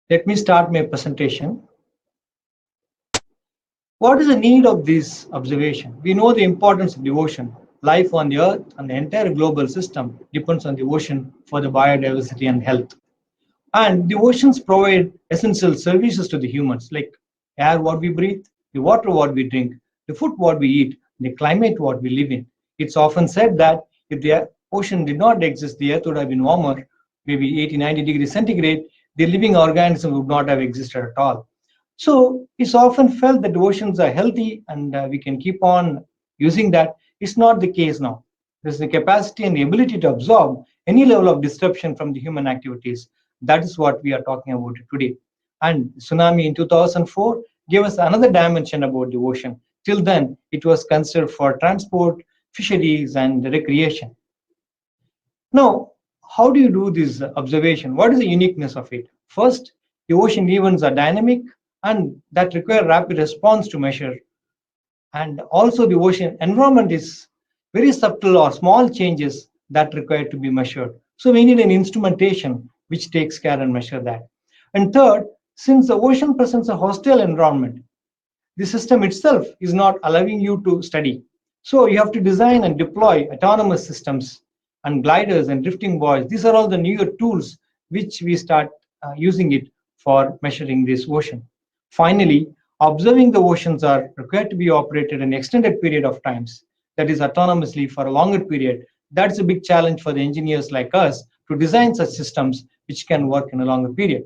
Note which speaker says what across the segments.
Speaker 1: Let me start my presentation. What is the need of this observation? We know the importance of the ocean. Life on the earth and the entire global system depends on the ocean for the biodiversity and health. And the oceans provide essential services to the humans like air what we breathe, the water what we drink, the food what we eat, the climate what we live in. It's often said that if the ocean did not exist, the earth would have been warmer, maybe 80, 90 degrees centigrade, the living organism would not have existed at all. So it's often felt that the oceans are healthy and we can keep on using that. It's not the case now. There's the capacity and the ability to absorb any level of disruption from the human activities. That is what we are talking about today. And tsunami in 2004 gave us another dimension about the ocean. Till then, it was considered for transport, fisheries, and recreation. Now, how do you do this observation? What is the uniqueness of it? First, the ocean events are dynamic and that require rapid response to measure. And also, the ocean environment is very subtle or small changes that require to be measured. So, we need an instrumentation which takes care and measure that. And third, since the ocean presents a hostile environment, the system itself is not allowing you to study. So you have to design and deploy autonomous systems and gliders and drifting buoys. These are all the newer tools which we start using it for measuring this ocean. Finally, observing the oceans are required to be operated an extended period of times, that is autonomously for a longer period. That's a big challenge for the engineers like us to design such systems which can work in a longer period.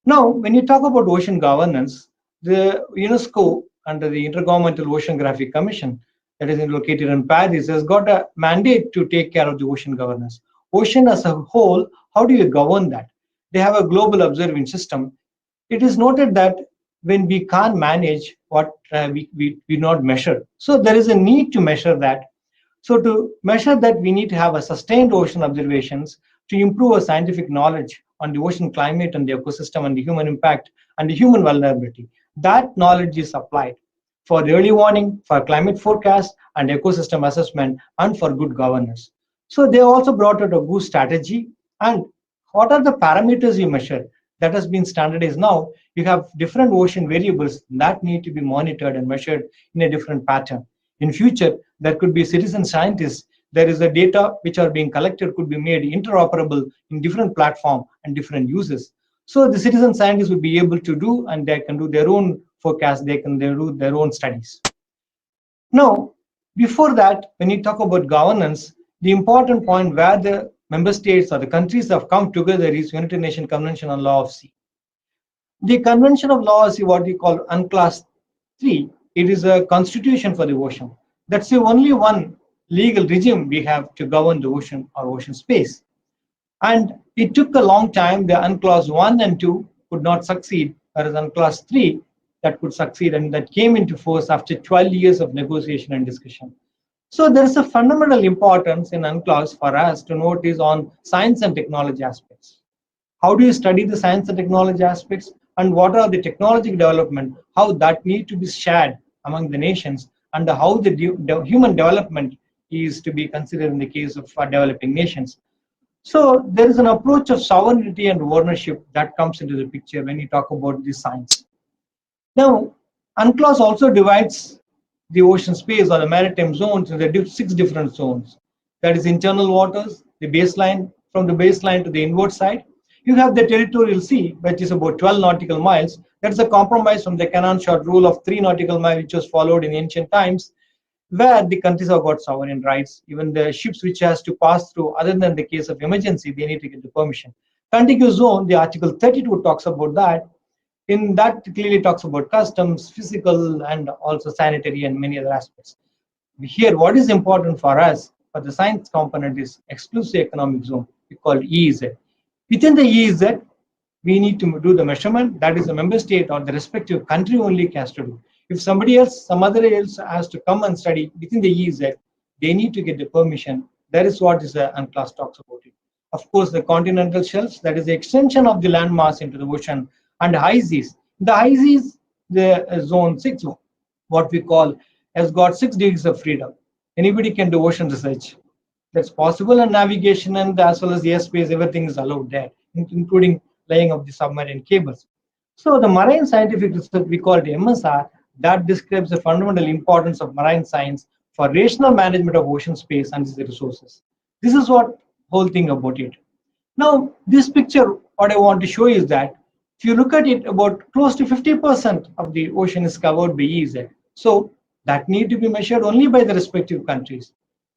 Speaker 1: Now, when you talk about ocean governance, the UNESCO under the Intergovernmental Oceanographic Commission that is located in Paris has got a mandate to take care of the ocean governance. Ocean as a whole, how do you govern that? They have a global observing system. It is noted that when we can't manage what we not measure. So there is a need to measure that. So to measure that, we need to have a sustained ocean observations to improve our scientific knowledge on the ocean climate and the ecosystem and the human impact and the human vulnerability. That knowledge is applied for the early warning, for climate forecast and ecosystem assessment, and for good governance. So they also brought out a good strategy. And what are the parameters you measure? That has been standardized now. You have different ocean variables that need to be monitored and measured in a different pattern. In future, there could be citizen scientists. There is a data which are being collected could be made interoperable in different platform and different uses. So the citizen scientists would be able to do, and they can do their own forecast. They can do their own studies. Now, before that, when you talk about governance, the important point where the member states or the countries have come together is United Nations Convention on Law of Sea. The Convention of Law is what we call UNCLOS 3. It is a constitution for the ocean. That's the only one legal regime we have to govern the ocean or ocean space. And it took a long time. The UNCLOS 1 and 2 could not succeed, whereas UNCLOS 3 that could succeed, and that came into force after 12 years of negotiation and discussion. So there is a fundamental importance in UNCLOS for us to note is on science and technology aspects. How do you study the science and technology aspects, and what are the technology development, how that need to be shared among the nations, and how the human development is to be considered in the case of developing nations. So there is an approach of sovereignty and ownership that comes into the picture when you talk about the science. Now, UNCLOS also divides the ocean space or the maritime zones into 6 different zones. That is internal waters, the baseline, from the baseline to the inward side. You have the territorial sea, which is about 12 nautical miles. That's a compromise from the Cannon Short rule of 3 nautical miles, which was followed in ancient times, where the countries have got sovereign rights. Even the ships which has to pass through, other than the case of emergency, they need to get the permission. Contiguous zone, the Article 32 talks about that. In that clearly talks about customs, physical, and also sanitary and many other aspects. Here, what is important for us for the science component is exclusive economic zone, we call EEZ. Within the EEZ, we need to do the measurement. That is the member state or the respective country only has to do. If somebody else, some other else has to come and study within the EEZ, they need to get the permission. That is what is the UNCLOS talks about it. Of course, the continental shelves, that is the extension of the landmass into the ocean, and high seas. The high seas, the zone 6, what we call, has got 6 degrees of freedom. Anybody can do ocean research. That's possible, and navigation and as well as airspace, everything is allowed there, including laying of the submarine cables. So the marine scientific research, we call it MSR, that describes the fundamental importance of marine science for rational management of ocean space and its resources. This is what whole thing about it. Now, this picture, what I want to show is that if you look at it, about close to 50% of the ocean is covered by EEZ. So that need to be measured only by the respective countries.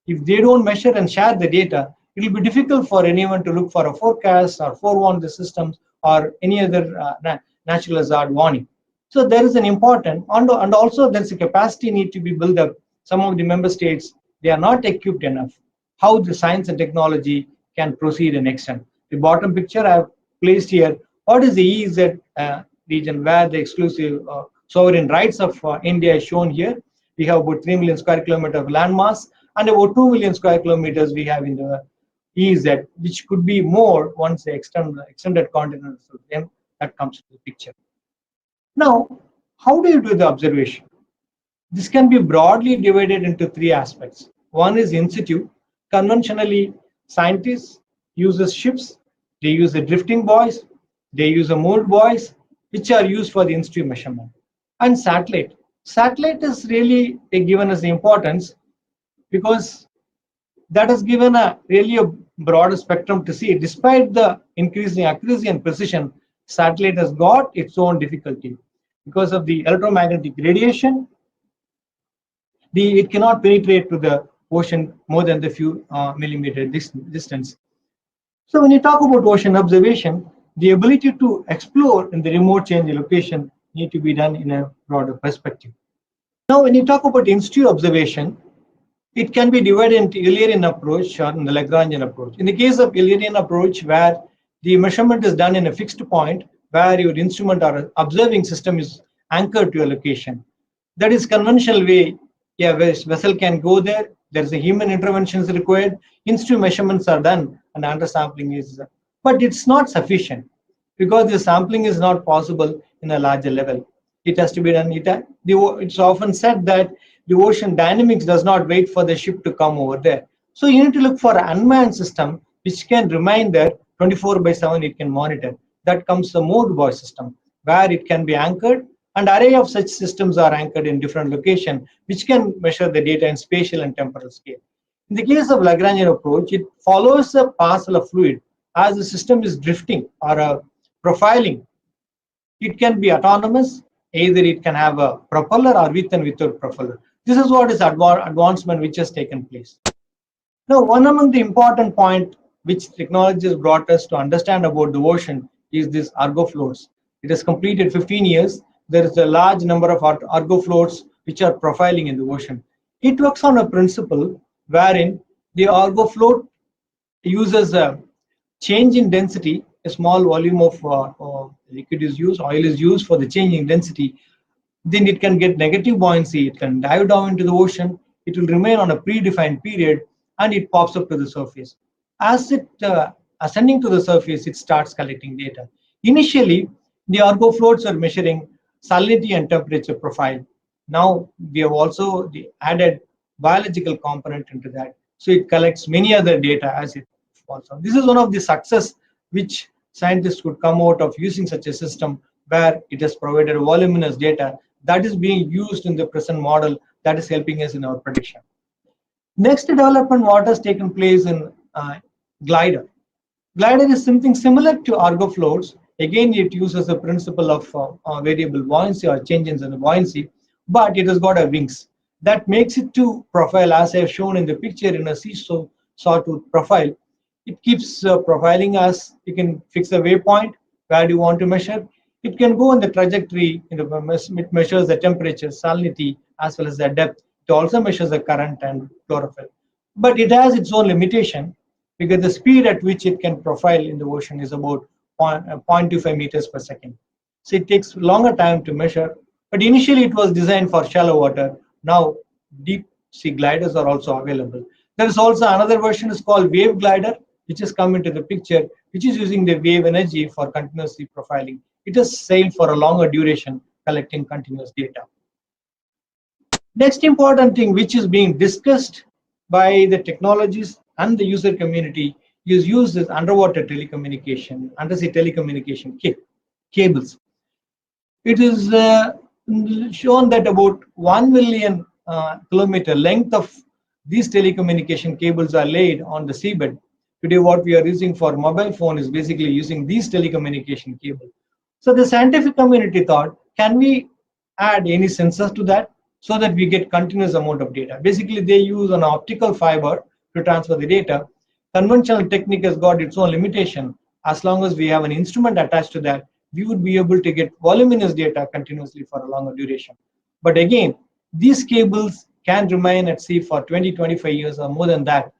Speaker 1: If they don't measure and share the data, it will be difficult for anyone to look for a forecast or forewarn the systems or any other natural hazard warning. So there is an important, and also there's a capacity need to be built up. Some of the member states, they are not equipped enough. How the science and technology can proceed and extend. The bottom picture I have placed here, what is the EEZ region where the exclusive sovereign rights of India is shown here. We have about 3 million square kilometers of landmass and about 2 million square kilometers we have in the EEZ, which could be more once the extended continental shelf, then that comes to the picture. Now, how do you do the observation? This can be broadly divided into three aspects. One is in situ. Conventionally, scientists use ships, they use the drifting buoys, they use the moored buoys, which are used for the in situ measurement. And satellite. Satellite is really given as the importance because that has given a really a broader spectrum to see. Despite the increasing accuracy and precision, satellite has got its own difficulty because of the electromagnetic radiation. It cannot penetrate to the ocean more than the few millimeter distance. So when you talk about ocean observation, the ability to explore in the remote change location need to be done in a broader perspective. Now, when you talk about in situ observation, it can be divided into Eulerian approach or in the Lagrangian approach. In the case of Eulerian approach, where the measurement is done in a fixed point, where your instrument or observing system is anchored to a location. That is conventional way. Yeah, vessel can go there. There's a human intervention is required. In situ measurements are done, and undersampling is, but it's not sufficient because the sampling is not possible in a larger level. It has to be done. It's often said that the ocean dynamics does not wait for the ship to come over there. So you need to look for an unmanned system which can remain there 24/7. It can monitor. That comes the moored buoy system where it can be anchored. An array of such systems are anchored in different locations, which can measure the data in spatial and temporal scale. In the case of Lagrangian approach, it follows a parcel of fluid as the system is drifting or profiling. It can be autonomous, either it can have a propeller or with and without propeller. This is what is advancement which has taken place. Now, one among the important point which technology has brought us to understand about the ocean is this Argo floats. It has completed 15 years. There is a large number of Argo floats which are profiling in the ocean. It works on a principle wherein the Argo float uses a change in density. A small volume of liquid is used, oil is used for the change in density. Then it can get negative buoyancy. It can dive down into the ocean. It will remain on a predefined period and it pops up to the surface. As it ascending to the surface, it starts collecting data. Initially, the Argo floats are measuring salinity and temperature profile. Now we have also added biological component into that. So it collects many other data as it falls on. This is one of the success which scientists could come out of using such a system where it has provided voluminous data that is being used in the present model that is helping us in our prediction. Next development what has taken place in Glider. Glider is something similar to Argo floats. Again, it uses the principle of variable buoyancy or changes in the buoyancy, but it has got a wings. That makes it to profile as I have shown in the picture in a sawtooth profile. It keeps profiling us. You can fix a waypoint where do you want to measure. It can go on the trajectory. It measures the temperature, salinity, as well as the depth. It also measures the current and chlorophyll. But it has its own limitation because the speed at which it can profile in the ocean is about 0.25 meters per second. So it takes longer time to measure. But initially it was designed for shallow water. Now deep sea gliders are also available. There is also another version is called Wave Glider, which has come into the picture, which is using the wave energy for continuously profiling. It has sailed for a longer duration, collecting continuous data. Next important thing which is being discussed by the technologists and the user community use this underwater telecommunication, undersea telecommunication cables. It is shown that about 1 million kilometer length of these telecommunication cables are laid on the seabed. Today, what we are using for mobile phone is basically using these telecommunication cables. So the scientific community thought, can we add any sensors to that so that we get continuous amount of data? Basically, they use an optical fiber to transfer the data. Conventional technique has got its own limitation. As long as we have an instrument attached to that, we would be able to get voluminous data continuously for a longer duration. But again, these cables can remain at sea for 20, 25 years or more than that.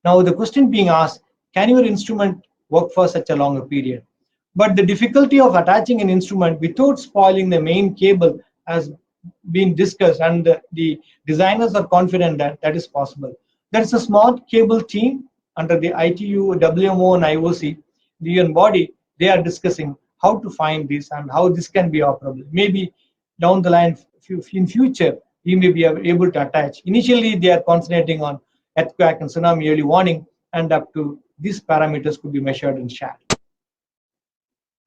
Speaker 1: Now, the question being asked, can your instrument work for such a longer period? But the difficulty of attaching an instrument without spoiling the main cable has been discussed, and the designers are confident that that is possible. There is a smart cable team under the ITU, WMO, and IOC, the UN body. They are discussing how to find this and how this can be operable. Maybe down the line, in future, we may be able to attach. Initially, they are concentrating on earthquake and tsunami early warning, and up to these parameters could be measured and shared.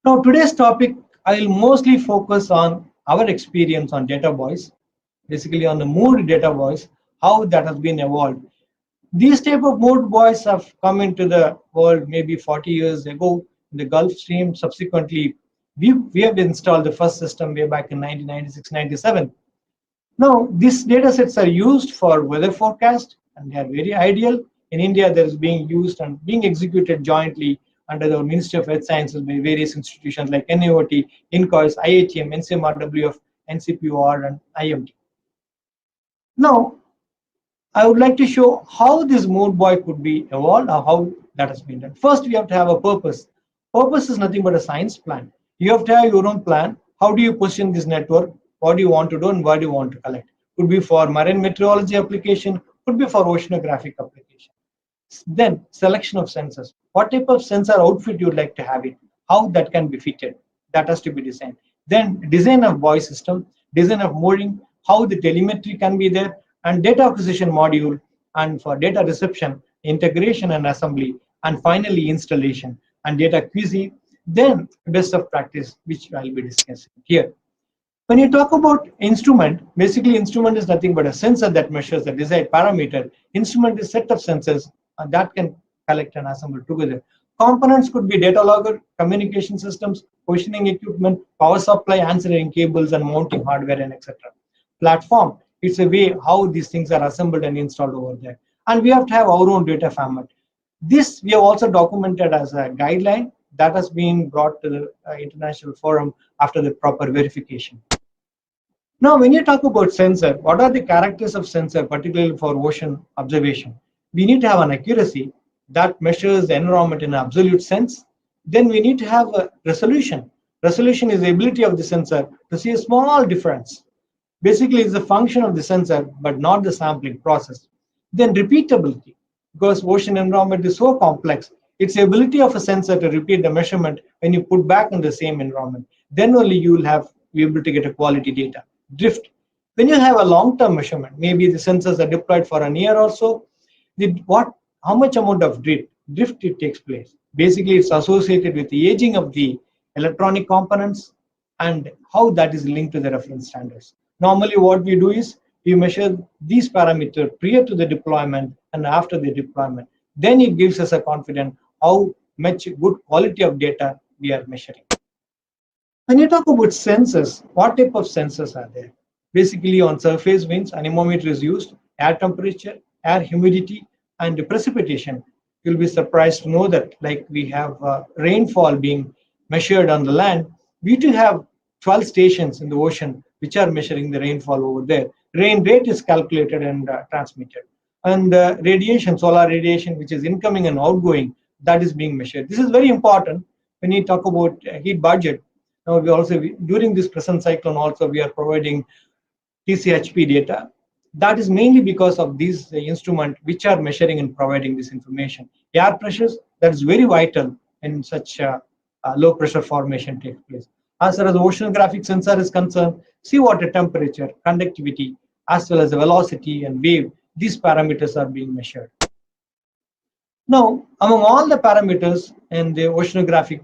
Speaker 1: Now, today's topic, I will mostly focus on our experience on data buoys, basically on the moored data buoys, how that has been evolved. These type of moored buoys have come into the world maybe 40 years ago in the Gulf Stream. Subsequently, we have installed the first system way back in 1996-97. Now, these data sets are used for weather forecast, and they are very ideal. In India, there is being used and being executed jointly under the Ministry of Earth Sciences by various institutions like NIOT, INCOIS, IATM, NCMRWF, NCPOR, and IMD. Now, I would like to show how this moored buoy could be evolved or how that has been done. First, we have to have a purpose. Purpose is nothing but a science plan. You have to have your own plan. How do you position this network? What do you want to do and what do you want to collect? Could be for marine meteorology application, could be for oceanographic application. Then selection of sensors. What type of sensor outfit you would like to have it? How that can be fitted? That has to be designed. Then design of buoy system, design of mooring, how the telemetry can be there, and data acquisition module, and for data reception, integration and assembly, and finally installation and data QC. Then best of practice, which I'll be discussing here. When you talk about instrument, basically instrument is nothing but a sensor that measures the desired parameter. Instrument is set of sensors that can collect and assemble together. Components could be data logger, communication systems, positioning equipment, power supply, answering cables, and mounting hardware, and etc. Platform, it's a way how these things are assembled and installed over there. And we have to have our own data format. This we have also documented as a guideline that has been brought to the international forum after the proper verification. Now, when you talk about sensor, what are the characters of sensor, particularly for ocean observation? We need to have an accuracy that measures the environment in an absolute sense. Then we need to have a resolution. Resolution is the ability of the sensor to see a small difference. Basically, it's a function of the sensor, but not the sampling process. Then repeatability, because ocean environment is so complex, it's the ability of a sensor to repeat the measurement when you put back in the same environment. Then only you will be able to get a quality data. Drift. When you have a long-term measurement, maybe the sensors are deployed for a year or so, how much amount of drift it takes place. Basically, it's associated with the aging of the electronic components and how that is linked to the reference standards. Normally, what we do is we measure these parameters prior to the deployment and after the deployment. Then it gives us a confidence how much good quality of data we are measuring. When you talk about sensors, what type of sensors are there? Basically, on surface winds, anemometer is used, air temperature, air humidity, and precipitation. You'll be surprised to know that, like we have rainfall being measured on the land, we do have 12 stations in the ocean which are measuring the rainfall over there. Rain rate is calculated and transmitted. And radiation, solar radiation, which is incoming and outgoing, that is being measured. This is very important when you talk about heat budget. Now, during this present cyclone also, we are providing TCHP data. That is mainly because of these instruments which are measuring and providing this information. Air pressures, that is very vital in such low pressure formation takes place. As far as the oceanographic sensor is concerned, seawater temperature, conductivity, as well as the velocity and wave, these parameters are being measured. Now, among all the parameters in the oceanographic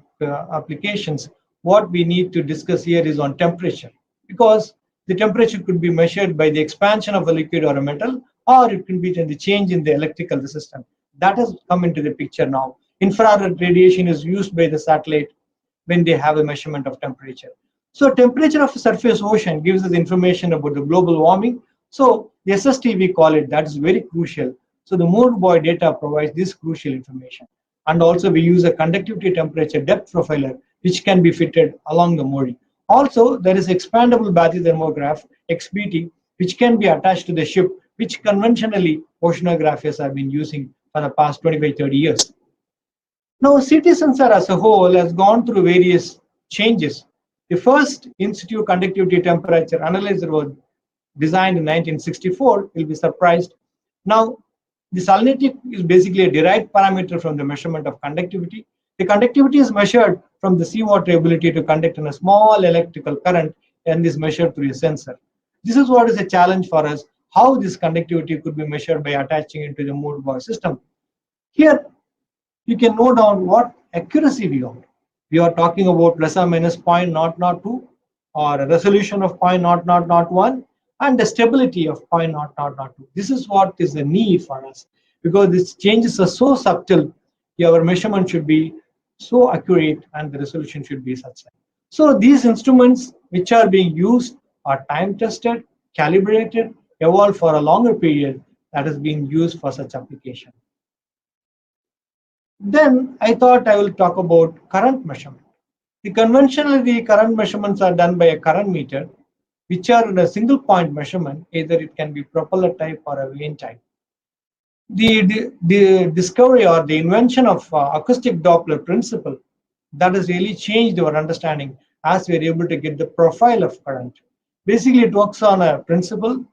Speaker 1: applications, what we need to discuss here is on temperature, because the temperature could be measured by the expansion of a liquid or a metal, or it can be in the change in the electrical resistance. That has come into the picture now. Infrared radiation is used by the satellite when they have a measurement of temperature. So temperature of a surface ocean gives us information about the global warming. So SST we call it, that is very crucial. So the mood buoy data provides this crucial information. And also we use a conductivity temperature depth profiler which can be fitted along the mooring. Also there is expandable bathythermograph XBT which can be attached to the ship, which conventionally oceanographers have been using for the past 25-30 years. Now, CT sensor as a whole has gone through various changes. The first in situ conductivity temperature analyzer was designed in 1964. You'll be surprised. Now, the salinitic is basically a derived parameter from the measurement of conductivity. The conductivity is measured from the seawater ability to conduct in a small electrical current and is measured through a sensor. This is what is a challenge for us, how this conductivity could be measured by attaching into the mood buoy system. Here, you can note down what accuracy we want. We are talking about plus or minus 0.002 or a resolution of 0.0001 and the stability of 0.0002. This is what is the need for us, because these changes are so subtle. Our measurement should be so accurate and the resolution should be such. So these instruments which are being used are time tested, calibrated, evolved for a longer period that is being used for such application. Then I thought I will talk about current measurement. Conventionally, the current measurements are done by a current meter, which are in a single point measurement, either it can be propeller type or a vane type. The discovery or the invention of acoustic Doppler principle that has really changed our understanding as we are able to get the profile of current. Basically, it works on a principle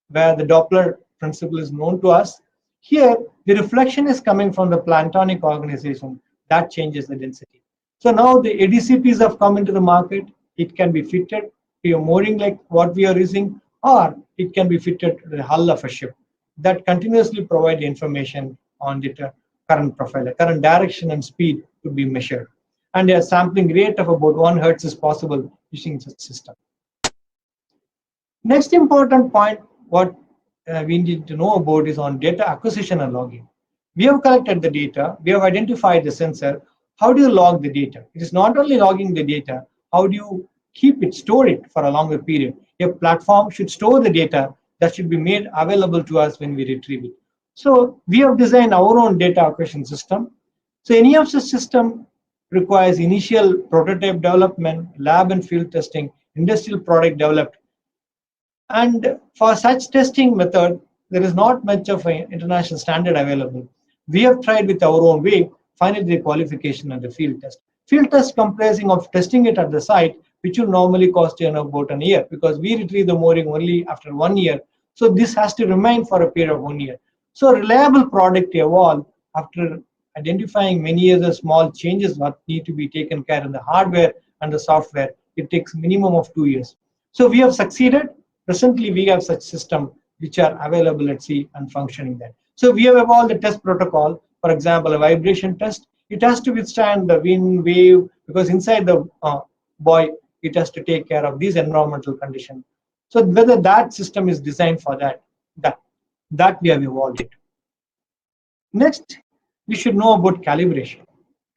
Speaker 1: where the Doppler principle is known to us. Here, the reflection is coming from the planktonic organization that changes the density. So now the ADCPs have come into the market. It can be fitted to a mooring like what we are using, or it can be fitted to the hull of a ship that continuously provide information on the current profile. The current direction and speed could be measured. And a sampling rate of about 1 hertz is possible using such system. Next important point, what we need to know about is on data acquisition and logging. We have collected the data, we have identified the sensor. How do you log the data? It is not only logging the data, how do you keep it, store it for a longer period? A platform should store the data that should be made available to us when we retrieve it. So we have designed our own data acquisition system. So any of the system requires initial prototype development, lab and field testing, industrial product developed. And for such testing method, there is not much of an international standard available. We have tried with our own way, finally the qualification and the field test. Field test comprising of testing it at the site, which will normally cost you about a year, because we retrieve the mooring only after 1 year. So this has to remain for a period of 1 year. So a reliable product evolve after identifying many other small changes that need to be taken care in the hardware and the software. It takes minimum of 2 years. So we have succeeded. Presently, we have such system which are available at sea and functioning there. So we have evolved the test protocol. For example, a vibration test. It has to withstand the wind, wave, because inside the buoy, it has to take care of these environmental conditions. So whether that system is designed for that we have evolved it. Next, we should know about calibration.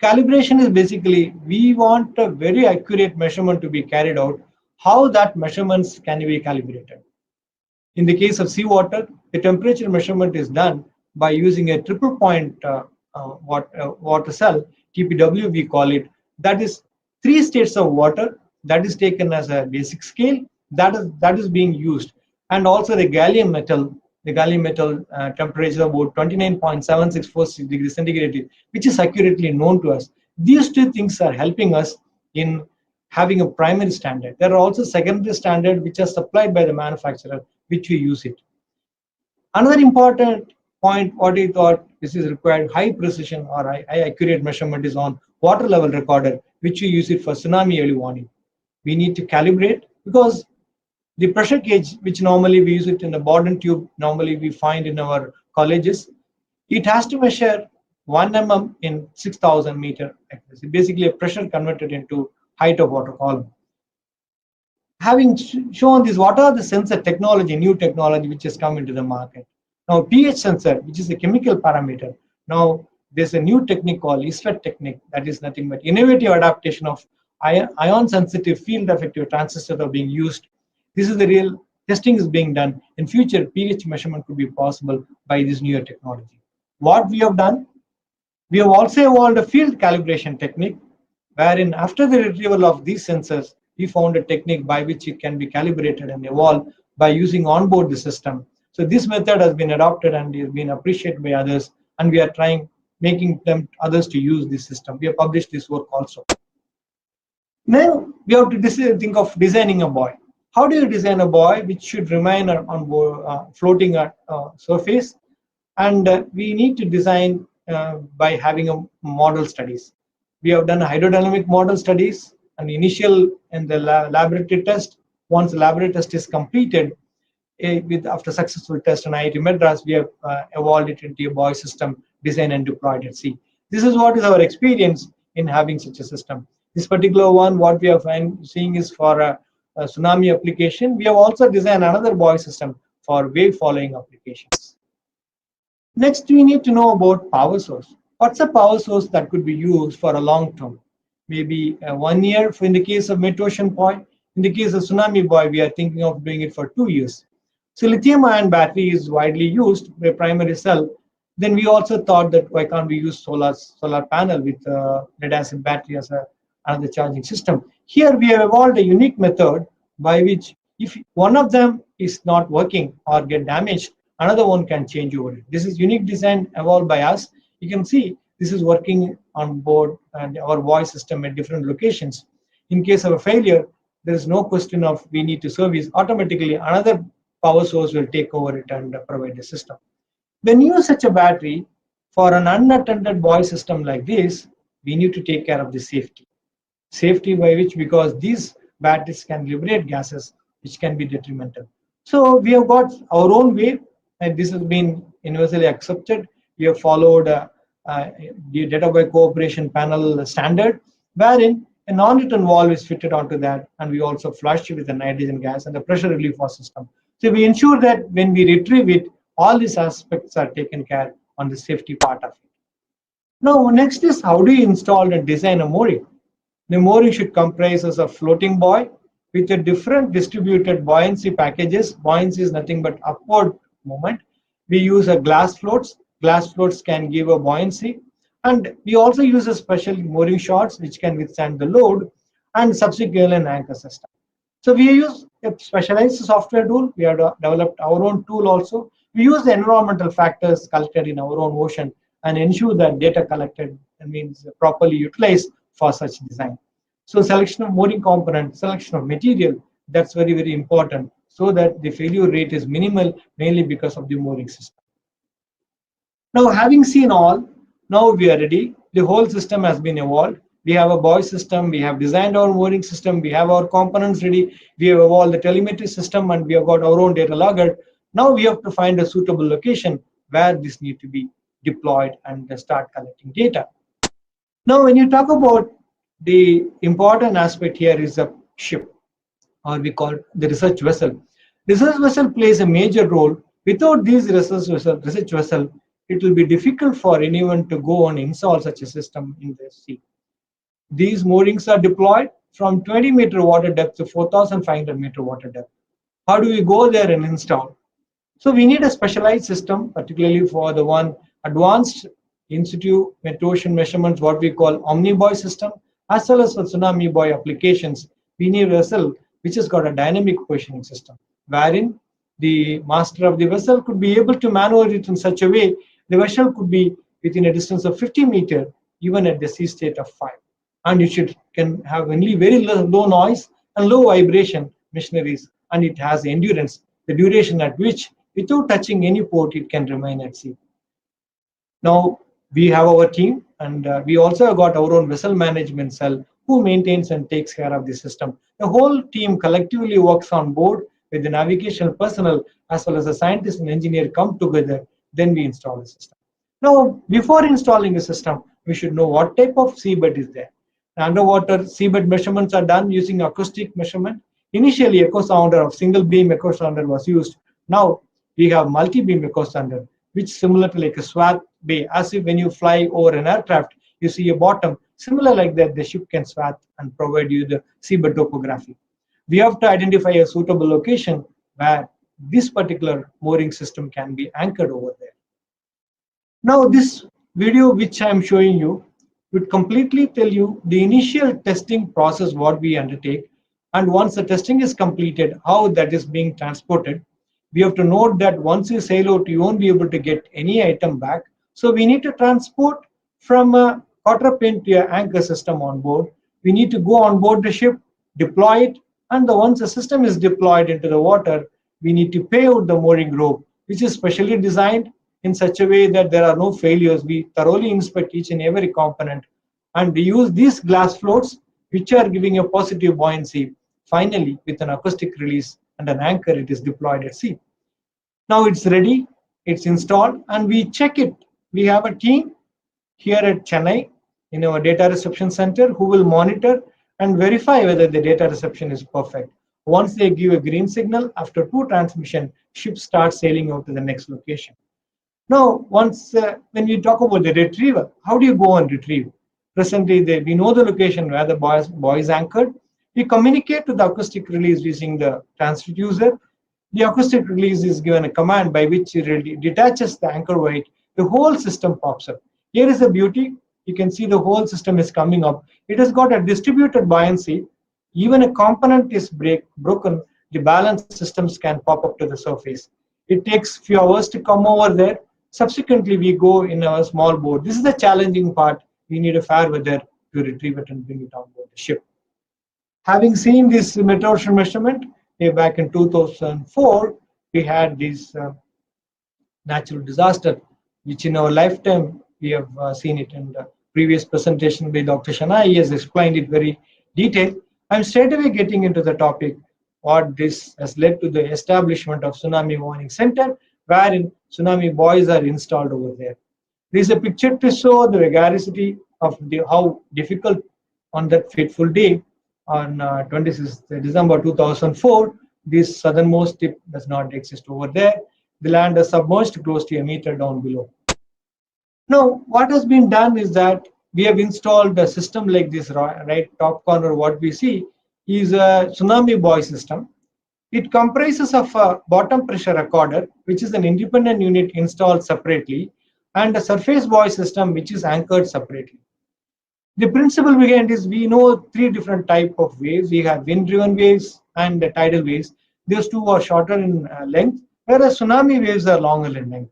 Speaker 1: Calibration is basically, we want a very accurate measurement to be carried out. How that measurements can be calibrated? In the case of seawater, the temperature measurement is done by using a triple point water cell, TPW we call it. That is 3 states of water that is taken as a basic scale that is being used. And also the gallium metal temperature about 29.7646 degrees centigrade, which is accurately known to us. These 2 things are helping us in having a primary standard. There are also secondary standard which are supplied by the manufacturer, which we use it. Another important point, what we thought this is required high precision or high accurate measurement is on water level recorder, which we use it for tsunami early warning. We need to calibrate, because the pressure gauge, which normally we use it in the Borden tube, normally we find in our colleges, it has to measure 1 mm in 6,000 meter accuracy, basically a pressure converted into height of water column. Having shown this, what are the sensor technology, new technology which has come into the market? Now, pH sensor, which is a chemical parameter. Now, there's a new technique called ISFET technique, that is nothing but innovative adaptation of ion-sensitive field-effective transistors are being used. This is the real testing is being done. In future, pH measurement could be possible by this newer technology. What we have done, we have also evolved a field calibration technique, wherein after the retrieval of these sensors, we found a technique by which it can be calibrated and evolved by using onboard the system. So this method has been adopted and has been appreciated by others, and we are trying making them others to use this system. We have published this work also. Now we have to think of designing a buoy. How do you design a buoy which should remain on board, floating at surface? And we need to design by having a model studies. We have done hydrodynamic model studies and initial and the laboratory test. Once the laboratory test is completed, with after successful test on IIT Madras, we have evolved it into a buoy system designed and deployed at sea. This is what is our experience in having such a system. This particular one, what we are seeing is for a tsunami application. We have also designed another buoy system for wave following applications. Next, we need to know about power source. What's a power source that could be used for a long term? Maybe 1 year in the case of mid-ocean buoy. In the case of tsunami buoy, we are thinking of doing it for 2 years. So lithium-ion battery is widely used by primary cell. Then we also thought that why can't we use solar panel with lead-acid battery as another charging system? Here we have evolved a unique method by which if one of them is not working or get damaged, another one can change over it. This is unique design evolved by us. You can see this is working on board and our voice system at different locations. In case of a failure, there is no question of we need to service. Automatically, another power source will take over it and provide the system. When you use such a battery for an unattended buoy system like this, we need to take care of the safety. Safety by which, because these batteries can liberate gases which can be detrimental. So we have got our own way, and this has been universally accepted. We have followed the data buoy cooperation panel standard, wherein a non-return valve is fitted onto that, and we also flush with the nitrogen gas and the pressure relief system. So we ensure that when we retrieve it, all these aspects are taken care on the safety part of it. Now, next is how do you install and design a mooring? The mooring should comprise of a floating buoy with a different distributed buoyancy packages. Buoyancy is nothing but upward movement. We use a glass floats. Glass floats can give a buoyancy. And we also use a special mooring shots which can withstand the load, and subsequently an anchor system. So we use a specialized software tool. We have developed our own tool also. We use the environmental factors collected in our own ocean and ensure that data collected means properly utilized for such design. So selection of mooring component, selection of material, that's very, very important so that the failure rate is minimal, mainly because of the mooring system. Now, having seen all, now we are ready. The whole system has been evolved. We have a buoy system, we have designed our mooring system, we have our components ready, we have evolved the telemetry system, and we have got our own data logger. Now we have to find a suitable location where this need to be deployed and start collecting data. Now, when you talk about the important aspect here is a ship, or we call it the research vessel. Research vessel plays a major role. Without these research vessel, it will be difficult for anyone to go and install such a system in the sea. These moorings are deployed from 20-meter water depth to 4,500-meter water depth. How do we go there and install? So we need a specialized system, particularly for the one advanced in-situ mid-ocean measurements, what we call omni-buoy system, as well as for tsunami buoy applications. We need a vessel which has got a dynamic positioning system, wherein the master of the vessel could be able to maneuver it in such a way the vessel could be within a distance of 50 meters, even at the sea state of 5. And it can have only very low noise and low vibration machineries, and it has endurance, the duration at which, without touching any port, it can remain at sea. Now, we have our team, and we also have got our own vessel management cell who maintains and takes care of the system. The whole team collectively works on board with the navigational personnel as well as the scientist and engineer come together, then we install the system. Now, before installing a system, we should know what type of seabed is there. Underwater seabed measurements are done using acoustic measurement. Initially, echo sounder of single beam echo sounder was used. Now we have multi-beam echo sounder, which is similar to like a swath bay, as if when you fly over an aircraft, you see a bottom. Similar like that, the ship can swath and provide you the seabed topography. We have to identify a suitable location where this particular mooring system can be anchored over there. Now this video which I am showing you would completely tell you the initial testing process what we undertake, and once the testing is completed, how that is being transported. We have to note that once you sail out, you won't be able to get any item back. So we need to transport from a quarter pin to an anchor system on board. We need to go on board the ship, deploy it, and once the system is deployed into the water, we need to pay out the mooring rope, which is specially designed in such a way that there are no failures. We thoroughly inspect each and every component and we use these glass floats which are giving a positive buoyancy. Finally, with an acoustic release and an anchor, it is deployed at sea. Now it's ready, it's installed, and we check it. We have a team here at Chennai in our data reception center who will monitor and verify whether the data reception is perfect. Once they give a green signal, after two transmission, ships start sailing out to the next location. Now, when we talk about the retrieval, how do you go and retrieve? Presently, we know the location where the buoy is anchored. We communicate to the acoustic release using the transducer. The acoustic release is given a command by which it really detaches the anchor weight. The whole system pops up. Here is the beauty. You can see the whole system is coming up. It has got a distributed buoyancy. Even a component is broken, the balance systems can pop up to the surface. It takes few hours to come over there. Subsequently, we go in a small boat. This is the challenging part. We need a fair weather to retrieve it and bring it on board the ship. Having seen this meteorological measurement, back in 2004, we had this natural disaster, which in our lifetime, we have seen it in the previous presentation by Dr. Shana. He has explained it very detailed. I'm straight away getting into the topic, what this has led to the establishment of Tsunami Warning Center, wherein tsunami buoys are installed over there. There is a picture to show the vagarousity of how difficult on that fateful day on 26th December 2004, this southernmost tip does not exist over there. The land is submerged close to a meter down below. Now, what has been done is that we have installed a system like this, right top corner, what we see is a tsunami buoy system. It comprises of a bottom pressure recorder, which is an independent unit installed separately, and a surface buoy system, which is anchored separately. The principle behind is we know three different type of waves. We have wind-driven waves and tidal waves. Those two are shorter in length, whereas tsunami waves are longer in length.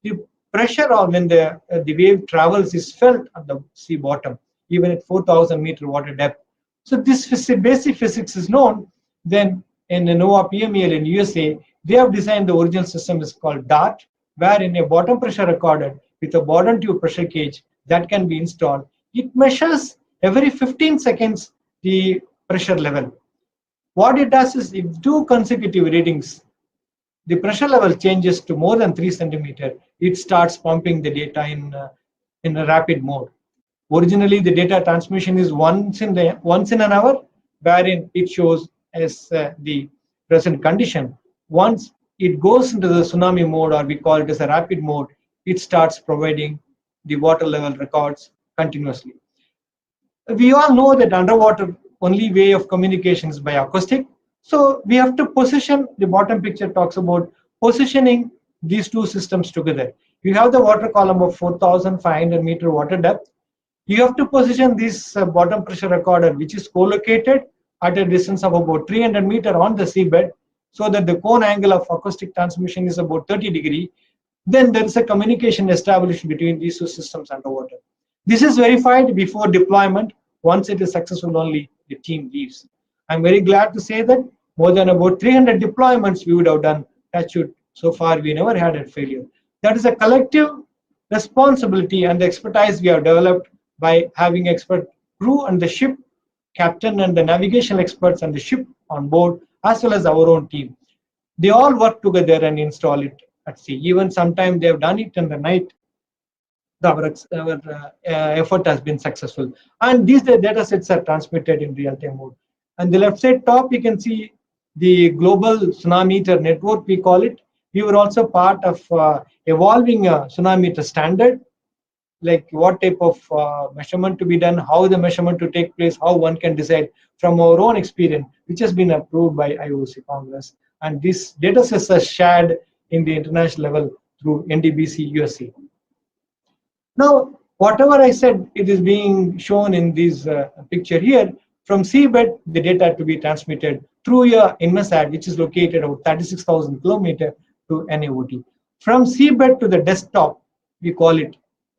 Speaker 1: The pressure or when the wave travels is felt at the sea bottom, even at 4,000-meter water depth. So this basic physics is known. Then in the NOAA PMEL in USA, they have designed the original system is called DART, where in a bottom pressure recorder with a bottom tube pressure gauge that can be installed. It measures every 15 seconds the pressure level. What it does is if two consecutive readings, the pressure level changes to more than 3 centimeter, it starts pumping the data in a rapid mode. Originally, the data transmission is once in an hour, wherein it shows as the present condition. Once it goes into the tsunami mode, or we call it as a rapid mode, it starts providing the water level records continuously. We all know that underwater only way of communication is by acoustic. So we have to position, the bottom picture talks about positioning these two systems together. You have the water column of 4,500-meter water depth. You have to position this bottom pressure recorder, which is co-located at a distance of about 300 meters on the seabed, so that the cone angle of acoustic transmission is about 30 degrees. Then there is a communication established between these two systems underwater. This is verified before deployment. Once it is successful, only the team leaves. I'm very glad to say that more than about 300 deployments we would have done. That should, so far, we never had a failure. That is a collective responsibility and the expertise we have developed by having expert crew on the ship, captain and the navigation experts on the ship on board, as well as our own team. They all work together and install it at sea. Even sometimes they have done it in the night our effort has been successful. And these data sets are transmitted in real-time mode. And the left side top, you can see the global tsunami meter network, we call it. We were also part of evolving a tsunami meter standard, like what type of measurement to be done, how the measurement to take place, how one can decide from our own experience, which has been approved by IOC Congress. And these data sets are shared in the international level through NDBC USA. Now, whatever I said, it is being shown in this picture here. From seabed, the data to be transmitted through a Inmarsat, which is located about 36,000 kilometers to NAOT. From seabed to the desktop, we call it,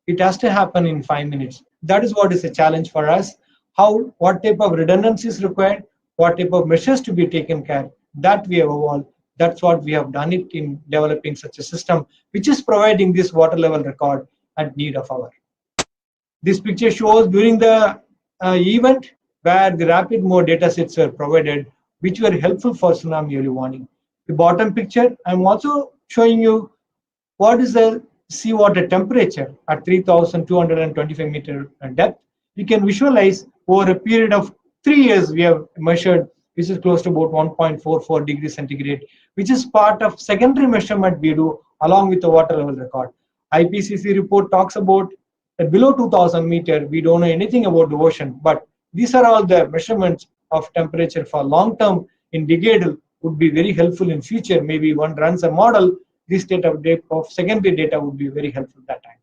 Speaker 1: it has to happen in 5 minutes. That is what is a challenge for us. What type of redundancy is required, what type of measures to be taken care, that we have evolved. That's what we have done it in developing such a system, which is providing this water level record at need of hour. This picture shows during the event where the rapid mode data sets were provided, which were helpful for tsunami early warning. The bottom picture, I'm also showing you what is the seawater temperature at 3,225 meter depth. You can visualize over a period of 3 years we have measured, which is close to about 1.44 degrees centigrade, which is part of secondary measurement we do along with the water level record. IPCC report talks about that below 2000 meter, we don't know anything about the ocean, but these are all the measurements of temperature for long term in decadal would be very helpful in future. Maybe one runs a model, this data of secondary data would be very helpful at that time.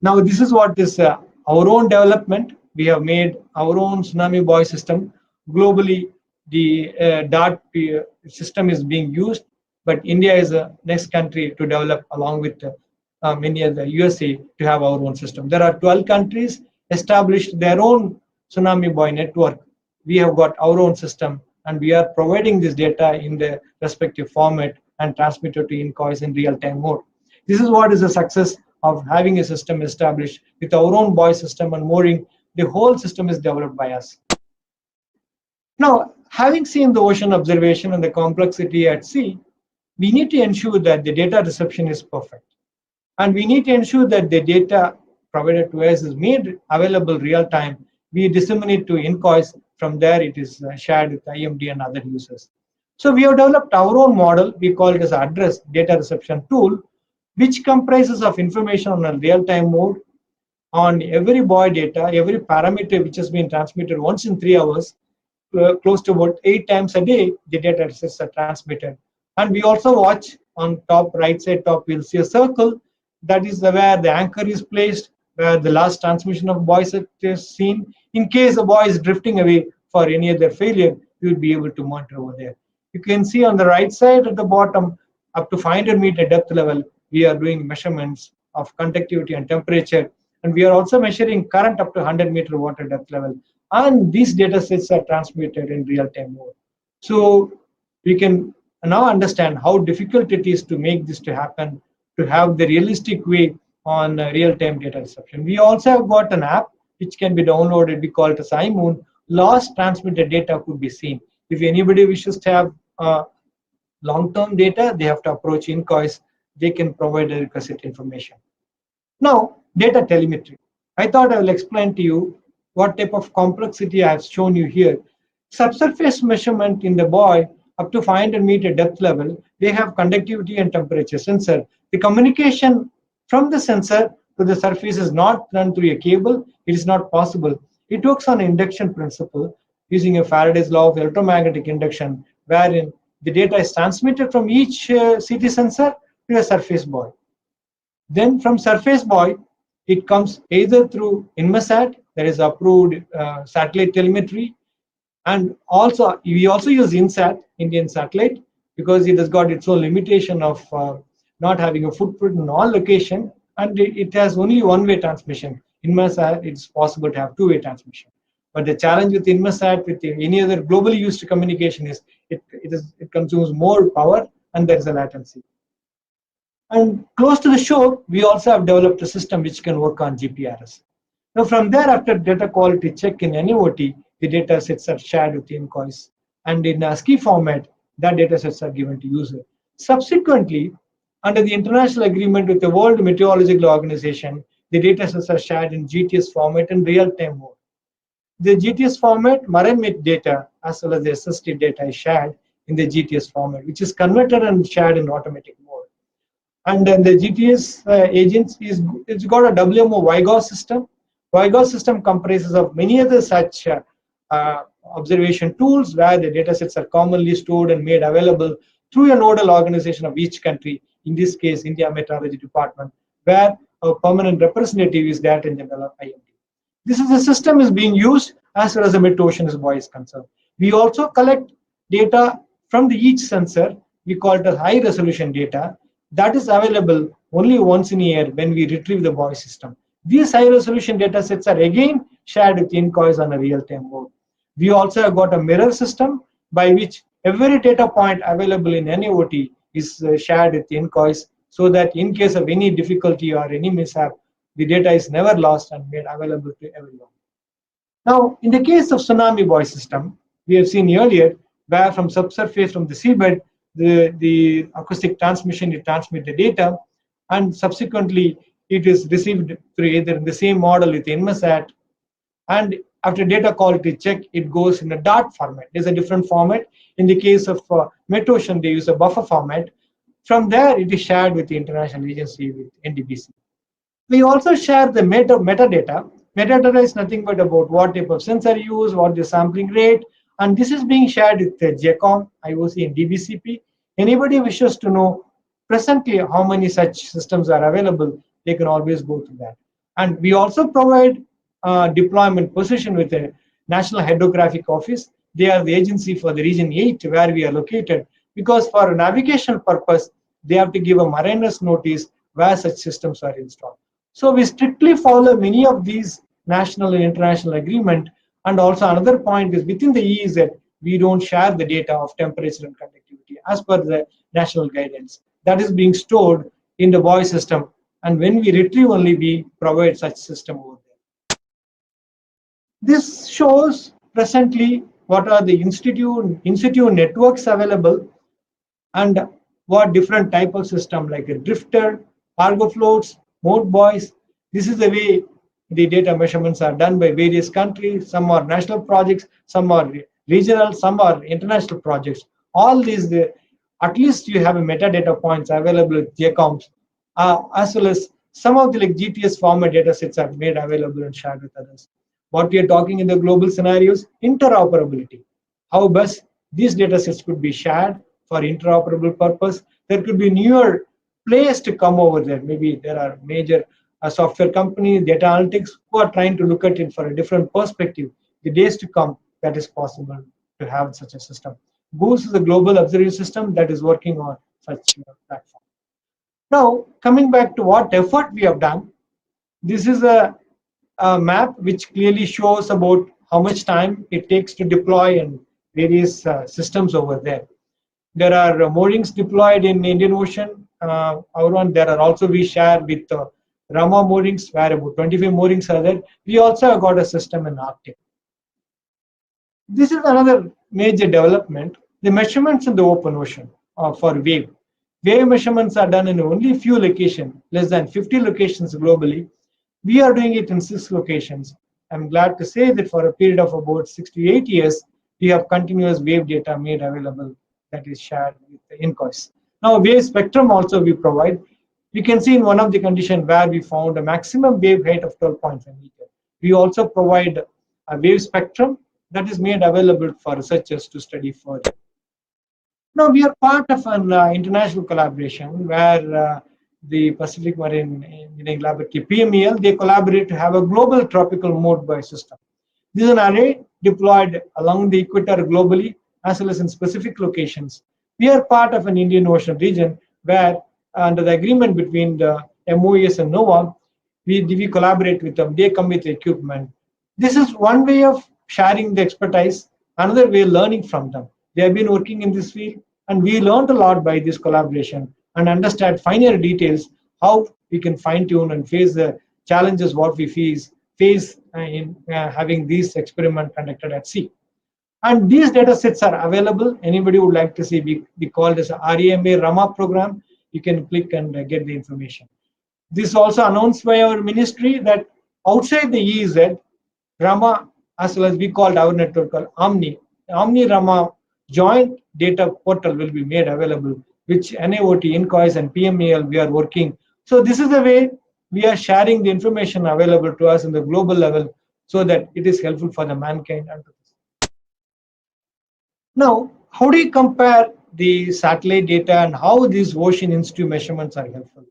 Speaker 1: Now, this is what is our own development. We have made our own tsunami buoy system. Globally, the DART system is being used, but India is the next country to develop along with many of the USA to have our own system. There are 12 countries established their own tsunami buoy network. We have got our own system, and we are providing this data in the respective format and transmitted to INCOIS in real-time mode. This is what is the success of having a system established with our own buoy system and mooring. The whole system is developed by us. Now, having seen the ocean observation and the complexity at sea, we need to ensure that the data reception is perfect. And we need to ensure that the data provided to us is made available real time. We disseminate to INCOIS. From there, it is shared with IMD and other users. So we have developed our own model. We call it as address data reception tool, which comprises of information on a real-time mode on every buoy data, every parameter which has been transmitted once in 3 hours, close to about 8 times a day, the data sets are transmitted. And we also watch on top right side top, we'll see a circle. That is where the anchor is placed, where the last transmission of buoy set is seen. In case the buoy is drifting away for any other failure, you will be able to monitor over there. You can see on the right side at the bottom, up to 500 meter depth level, we are doing measurements of conductivity and temperature. And we are also measuring current up to 100 meter water depth level. And these data sets are transmitted in real-time mode. So we can now understand how difficult it is to make this to happen, to have the realistic way on real-time data reception. We also have got an app which can be downloaded. We call it as iMoon. Lost transmitted data could be seen. If anybody wishes to have long-term data, they have to approach INCOIS. They can provide the requisite information. Now, data telemetry. I thought I will explain to you what type of complexity I have shown you here. Subsurface measurement in the buoy up to 500 meter depth level, they have conductivity and temperature sensor. The communication from the sensor to the surface is not done through a cable. It is not possible. It works on induction principle using a Faraday's law of electromagnetic induction, wherein the data is transmitted from each CT sensor to a surface buoy. Then from surface buoy, it comes either through Inmarsat, that is approved satellite telemetry, and also we also use INSAT, Indian satellite, because it has got its own limitation of not having a footprint in all location, and it has only one-way transmission. Inmarsat, it's possible to have two-way transmission. But the challenge with Inmarsat, with any other globally used communication, is it consumes more power and there is a latency. And close to the shore, we also have developed a system which can work on GPRS. Now, from there, after data quality check in NAOT, the data sets are shared with INCOIS. And in ASCII format, that data sets are given to user. Subsequently, Under the international agreement with the World Meteorological Organization, the datasets are shared in GTS format and real-time mode. The GTS format, marine data as well as the SST data is shared in the GTS format, which is converted and shared in automatic mode. And then the GTS agents it's got a WMO WIGOS system. WIGOS system comprises of many other such observation tools where the datasets are commonly stored and made available through a nodal organization of each country, in this case, India Meteorology Department, where a permanent representative is Director General of IMD. This is a system is being used as far as the mid-ocean is concerned. We also collect data from each sensor. We call it as high resolution data that is available only once in a year when we retrieve the buoy system. These high resolution data sets are again shared with INCOIS on a real-time mode. We also have got a mirror system by which every data point available in NAOT is shared with INCOIS, so that in case of any difficulty or any mishap, the data is never lost and made available to everyone. Now, in the case of tsunami buoy system, we have seen earlier where from subsurface, from the seabed, the acoustic transmission, it transmits the data, and subsequently it is received through either in the same model with Inmarsat, and after data quality check, it goes in a DART format. There's a different format. In the case of mid-ocean, they use a buffer format. From there, it is shared with the international agency, with NDBC. We also share the metadata. Metadata is nothing but about what type of sensor you use, what the sampling rate, and this is being shared with the JCOM, IOC, and DBCP. Anybody wishes to know presently how many such systems are available, they can always go to that. And we also provide deployment position with the National Hydrographic Office. They are the agency for the region 8 where we are located, because for a navigation purpose, they have to give a mariners notice where such systems are installed. So we strictly follow many of these national and international agreement. And also another point is within the EEZ, we don't share the data of temperature and conductivity as per the national guidance. That is being stored in the buoy system. And when we retrieve only, we provide such system over there. This shows presently what are the institute networks available and what different type of system like a drifter, cargo floats, mode buoys. This is the way the data measurements are done by various countries. Some are national projects, some are regional, some are international projects. All these, at least you have a metadata points available with JCOMs, as well as some of the like GTS format data sets are made available and shared with others. What we are talking in the global scenarios, interoperability. How best these data sets could be shared for interoperable purpose. There could be newer players to come over there. Maybe there are major software companies, data analytics, who are trying to look at it for a different perspective. The days to come, that is possible to have such a system. GOOS is a global observatory system that is working on such a platform. Now, coming back to what effort we have done, this is a map which clearly shows about how much time it takes to deploy and various systems over there. There are moorings deployed in Indian Ocean. There are also we share with Rama moorings, where about 25 moorings are there. We also have got a system in Arctic. This is another major development, the measurements in the open ocean for wave. Wave measurements are done in only a few locations, less than 50 locations globally. We are doing it in 6 locations. I'm glad to say that for a period of about 6 to 8 years, we have continuous wave data made available that is shared with the INCOIS. Now, wave spectrum also we provide. You can see in one of the conditions where we found a maximum wave height of 12.5 meters. We also provide a wave spectrum that is made available for researchers to study further. Now, we are part of an international collaboration where the Pacific Marine Engineering Laboratory, PMEL, they collaborate to have a global tropical mode buoy system. This is an array deployed along the equator globally as well as in specific locations. We are part of an Indian Ocean region where under the agreement between the MOES and NOAA, we collaborate with them. They come with the equipment. This is one way of sharing the expertise, another way learning from them. They have been working in this field, and we learned a lot by this collaboration and understand finer details how we can fine-tune and face the challenges what we face in having these experiments conducted at sea. And these data sets are available. Anybody would like to see, we call this REMA Rama program. you can click and get the information. This is also announced by our ministry that outside the EEZ, Rama, as well as we called our network called Omni Rama joint data portal will be made available, which NIOT, INCOIS, and PMEL we are working. So this is the way we are sharing the information available to us in the global level so that it is helpful for the mankind. Now, how do you compare the satellite data and how these ocean institute measurements are helpful?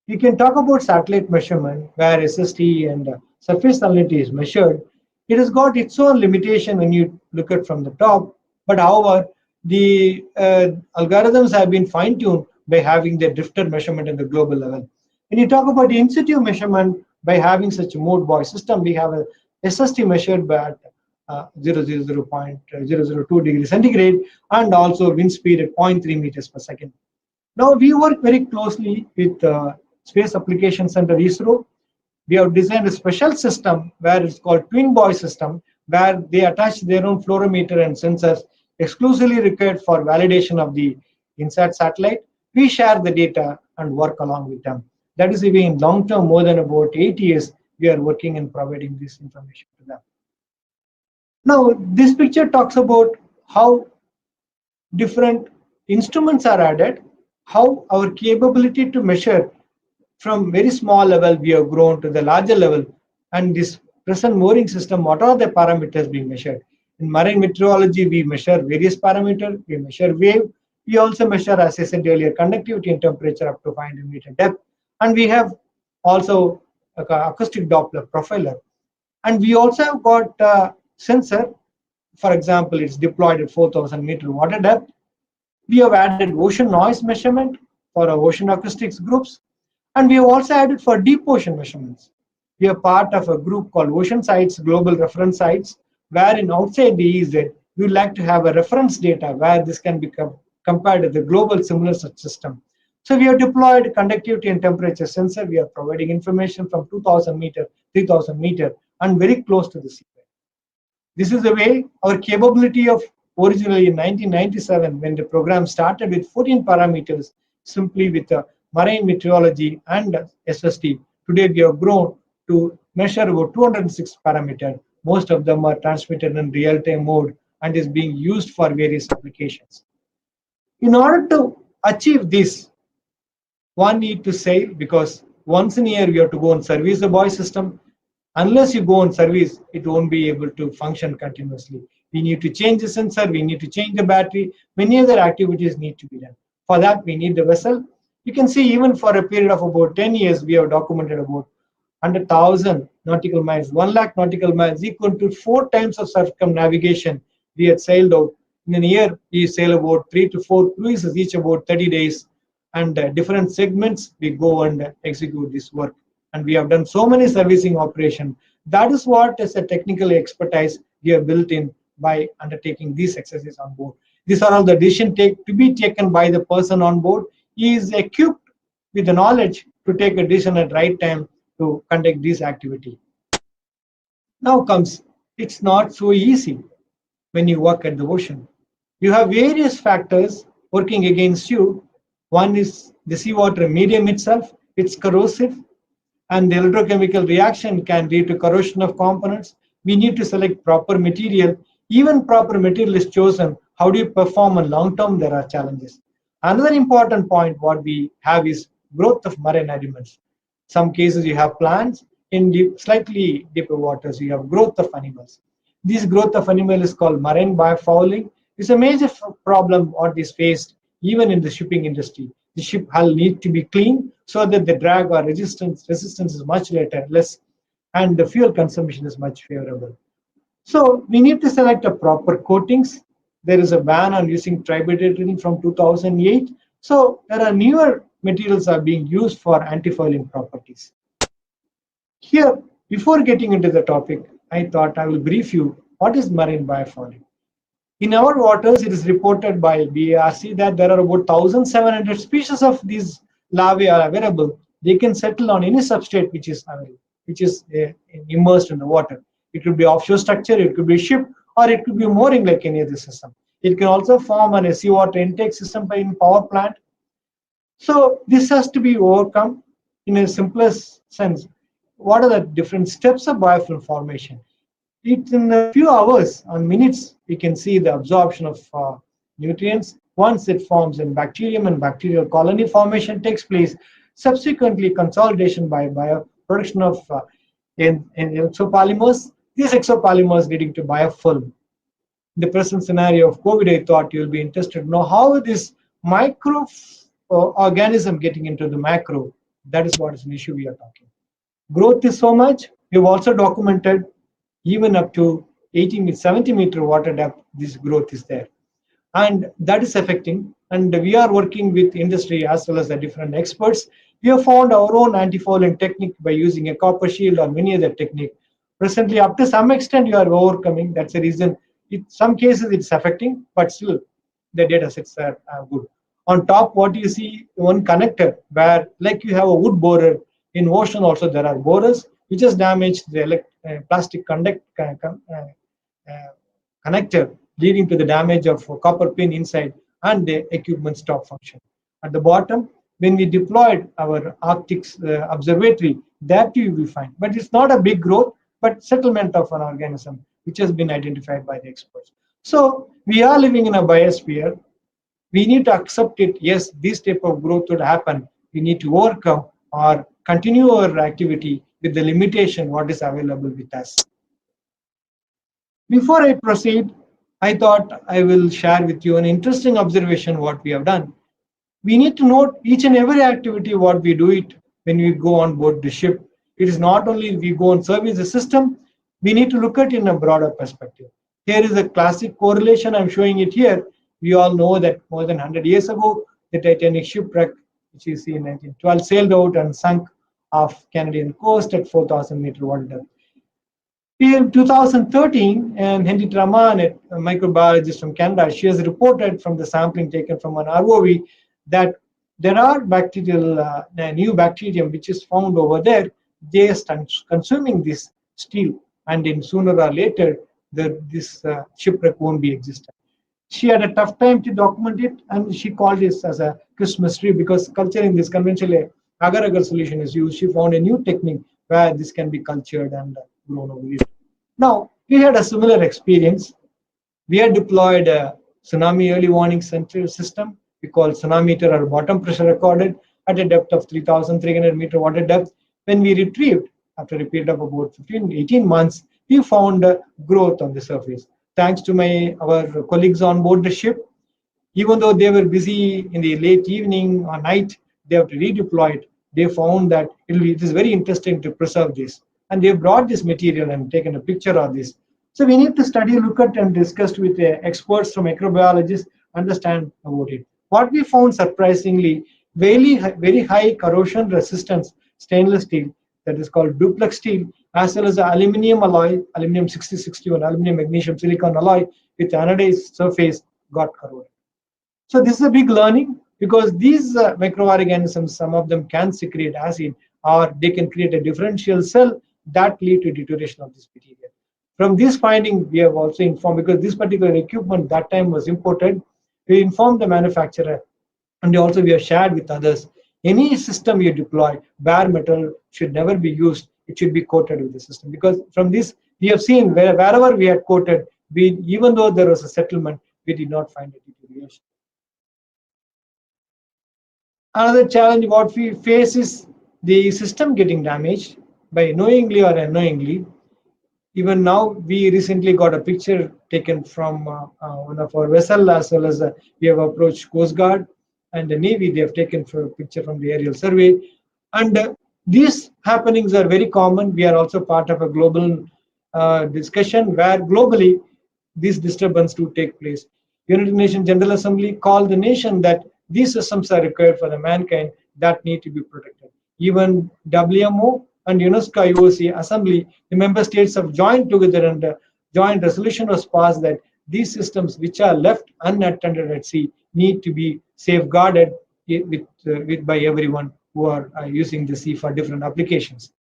Speaker 1: You can talk about satellite measurement where SST and surface salinity is measured. It has got its own limitation when you look at from the top. But however, the algorithms have been fine-tuned by having the drifted measurement at the global level. When you talk about the in situ measurement by having such a mode buoy system, we have a SST measured by 0.002 degrees centigrade and also wind speed at zero point 0.3 meters per second. Now we work very closely with Space Application Center ISRO. We have designed a special system where it's called twin buoy system, where they attach their own fluorometer and sensors exclusively required for validation of the INSAT satellite. We share the data and work along with them. That is even in long term, more than about 8 years, we are working in providing this information to them. Now, this picture talks about how different instruments are added, how our capability to measure from very small level we have grown to the larger level, and this present mooring system, what are the parameters being measured? In marine meteorology, we measure various parameters. We measure wave. We also measure, as I said earlier, conductivity and temperature up to 500 meter depth. And we have also acoustic Doppler profiler. And we also have got a sensor. For example, it's deployed at 4,000 meter water depth. We have added ocean noise measurement for our ocean acoustics groups. And we have also added for deep ocean measurements. We are part of a group called Ocean Sites Global Reference Sites, wherein outside the EEZ, we would like to have a reference data where this can be compared to the global similar such system. So we have deployed conductivity and temperature sensor. We are providing information from 2,000 meter, 3,000 meter, and very close to the seabed. This is the way our capability of originally in 1997, when the program started with 14 parameters, simply with marine meteorology and SST. Today we have grown to measure about 206 parameters. Most of them are transmitted in real-time mode and is being used for various applications. In order to achieve this, one need to say, because once in a year you have to go and service the buoy system. Unless you go and service, it won't be able to function continuously. We need to change the sensor, we need to change the battery, many other activities need to be done. For that, we need the vessel. You can see even for a period of about 10 years, we have documented about 100,000 nautical miles, 1 lakh nautical miles, equal to 4 times of circumnavigation we had sailed out. In a year, we sail about 3 to 4 cruises, each about 30 days, and different segments, we go and execute this work. And we have done so many servicing operations. That is what is a technical expertise we have built in by undertaking these exercises on board. These are all the decisions to be taken by the person on board. He is equipped with the knowledge to take a decision at the right time to conduct this activity. Now comes, it's not so easy when you work at the ocean. You have various factors working against you. One is the seawater medium itself, it's corrosive, and the electrochemical reaction can lead to corrosion of components. We need to select proper material. Even proper material is chosen. How do you perform on long term? There are challenges. Another important point what we have is growth of marine animals. Some cases you have plants, in slightly deeper waters you have growth of animals. This growth of animal is called marine biofouling. It's a major problem what is faced even in the shipping industry. The ship hull needs to be clean so that the drag or resistance is much less, and the fuel consumption is much favorable. So we need to select a proper coatings. There is a ban on using tributylene from 2008. So there are newer materials are being used for anti-fouling properties. Here, before getting into the topic, I thought I will brief you what is marine biofouling. In our waters, it is reported by BARC that there are about 1,700 species of these larvae are available. They can settle on any substrate which is available, which is immersed in the water. It could be offshore structure, it could be ship, or it could be mooring like any other system. It can also form on a seawater intake system by in power plant. So this has to be overcome in a simplest sense. What are the different steps of biofilm formation? It in a few hours or minutes, we can see the absorption of nutrients. Once it forms in bacterium and bacterial colony formation takes place, subsequently consolidation by production of in exopolymers. These exopolymers leading to biofilm. In the present scenario of COVID, I thought you'll be interested to know how this micro organism getting into the macro. That is what is an issue we are talking. Growth is so much. We've also documented even up to 80 70-meter water depth, this growth is there. And that is affecting. And we are working with industry as well as the different experts. We have found our own antifouling technique by using a copper shield or many other technique. Presently, up to some extent, you are overcoming. That's the reason. In some cases, it's affecting, but still, the data sets are good. On top, what you see, one connector where, like you have a wood borer, in ocean also there are borers which has damaged the plastic connector, leading to the damage of a copper pin inside and the equipment stop function. At the bottom, when we deployed our Arctic observatory, that you will find. But it's not a big growth, but settlement of an organism which has been identified by the experts. So we are living in a biosphere. We need to accept it. Yes, this type of growth would happen. We need to overcome or continue our activity with the limitation what is available with us. Before I proceed, I thought I will share with you an interesting observation what we have done. We need to note each and every activity what we do it when we go on board the ship. It is not only we go and service the system, we need to look at it in a broader perspective. Here is a classic correlation. I'm showing it here. We all know that more than 100 years ago, the Titanic shipwreck, which you see in 1912, sailed out and sunk off Canadian coast at 4,000-meter water depth. In 2013, and Henriette Raman, a microbiologist from Canada, she has reported from the sampling taken from an ROV that there are bacterial, new bacterium which is found over there. They are consuming this steel, and then sooner or later, this shipwreck won't be existent. She had a tough time to document it, and she called this as a Christmas tree because culturing this conventionally agar-agar solution is used. She found a new technique where this can be cultured and grown over it. Now, we had a similar experience. We had deployed a tsunami early warning center system. We call tsunameter or bottom pressure recorded at a depth of 3,300-meter water depth. When we retrieved, after a period of about 18 months, we found growth on the surface. Thanks to our colleagues on board the ship, even though they were busy in the late evening or night, they have to redeploy it. They found that it is very interesting to preserve this. And they brought this material and taken a picture of this. So we need to study, look at, and discuss with the experts from microbiologists, understand about it. What we found surprisingly, very high corrosion resistance stainless steel, that is called duplex steel, as well as the aluminum alloy, aluminum 6061, aluminum magnesium silicon alloy with anodized surface got corroded. So this is a big learning because these microorganisms, some of them can secrete acid or they can create a differential cell that lead to deterioration of this material. From this finding, we have also informed, because this particular equipment that time was imported, we informed the manufacturer, and also we have shared with others. Any system you deploy, bare metal should never be used. It should be coated with the system, because from this we have seen wherever we had coated, even though there was a settlement, we did not find a deterioration. Another challenge what we face is the system getting damaged by knowingly or unknowingly. Even now, we recently got a picture taken from one of our vessel, as well as we have approached Coast Guard and the Navy. They have taken a picture from the aerial survey. And these happenings are very common. We are also part of a global discussion where globally these disturbances do take place. United Nations General Assembly called the nation that these systems are required for the mankind that need to be protected. Even WMO and UNESCO IOC Assembly, the member states have joined together, and a joint resolution was passed that these systems which are left unattended at sea need to be safeguarded by everyone who are using the sea for different applications.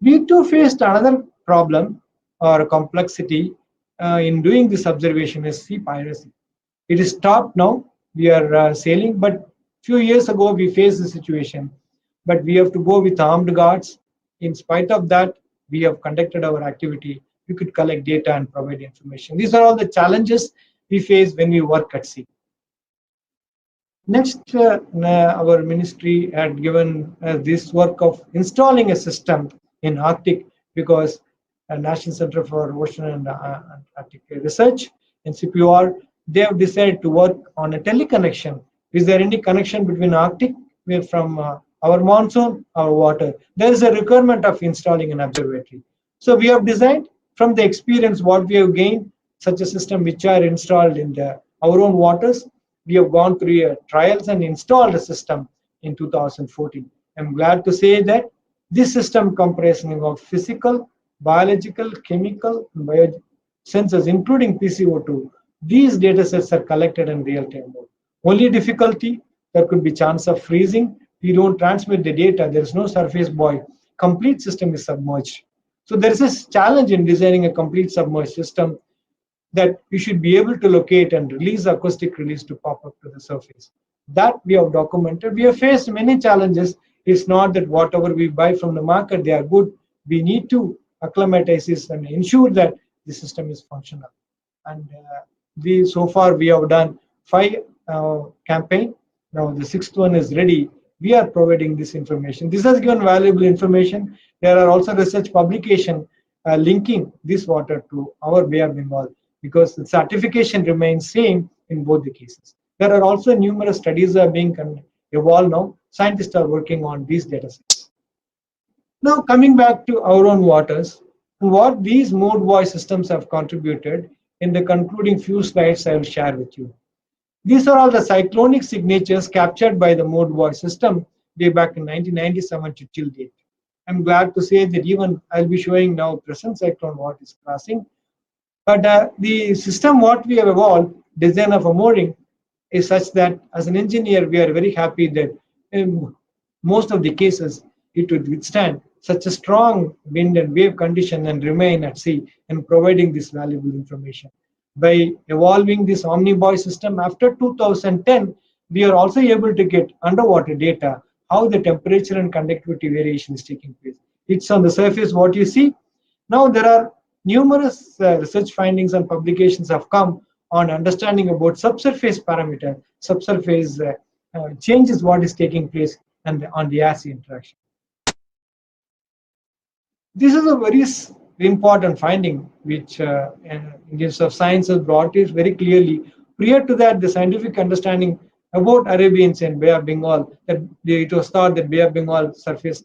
Speaker 1: We too faced another problem or complexity in doing this observation is sea piracy. It is stopped now. We are sailing, but Few years ago, we faced the situation, but we have to go with armed guards. In spite of that, we have conducted our activity. We could collect data and provide information. These are all the challenges we face when we work at sea. Next, our ministry had given this work of installing a system in Arctic because National Center for Ocean and Arctic Research in CPOR, they have decided to work on a teleconnection. Is there any connection between Arctic from our monsoon, our water? There is a requirement of installing an observatory. So we have designed from the experience what we have gained such a system which are installed in our own waters. We have gone through trials and installed a system in 2014. I'm glad to say that this system comprising of physical, biological, chemical, and bio sensors, including PCO2, these data sets are collected in real-time mode. Only difficulty, there could be chance of freezing. We don't transmit the data. There is no surface buoy. Complete system is submerged. So there is a challenge in designing a complete submerged system that you should be able to locate and release acoustic release to pop up to the surface. That we have documented. We have faced many challenges. It's not that whatever we buy from the market, they are good. We need to acclimatize this and ensure that the system is functional. And so far we have done 5 campaign. Now the 6th one is ready. We are providing this information. This has given valuable information. There are also research publication linking this water to our Bay of Bengal because the certification remains same in both the cases. There are also numerous studies are being evolved now. Scientists are working on these data sets. Now coming back to our own waters, what these mode voice systems have contributed in the concluding few slides I will share with you. These are all the cyclonic signatures captured by the mode voice system way back in 1997 to till date. I'm glad to say that even I'll be showing now present cyclone what is crossing. But the system what we have evolved, design of a mooring, is such that as an engineer, we are very happy that in most of the cases, it would withstand such a strong wind and wave condition and remain at sea and providing this valuable information. By evolving this OmniBuoy system after 2010, we are also able to get underwater data, how the temperature and conductivity variation is taking place. It's on the surface what you see. Now there are numerous research findings and publications have come on understanding about subsurface parameter, subsurface changes what is taking place and on the air-sea interaction. This is a very important finding which Indians of Science has brought it very clearly. Prior to that, the scientific understanding about Arabian Sea and Bay of Bengal, that it was thought that Bay of Bengal surface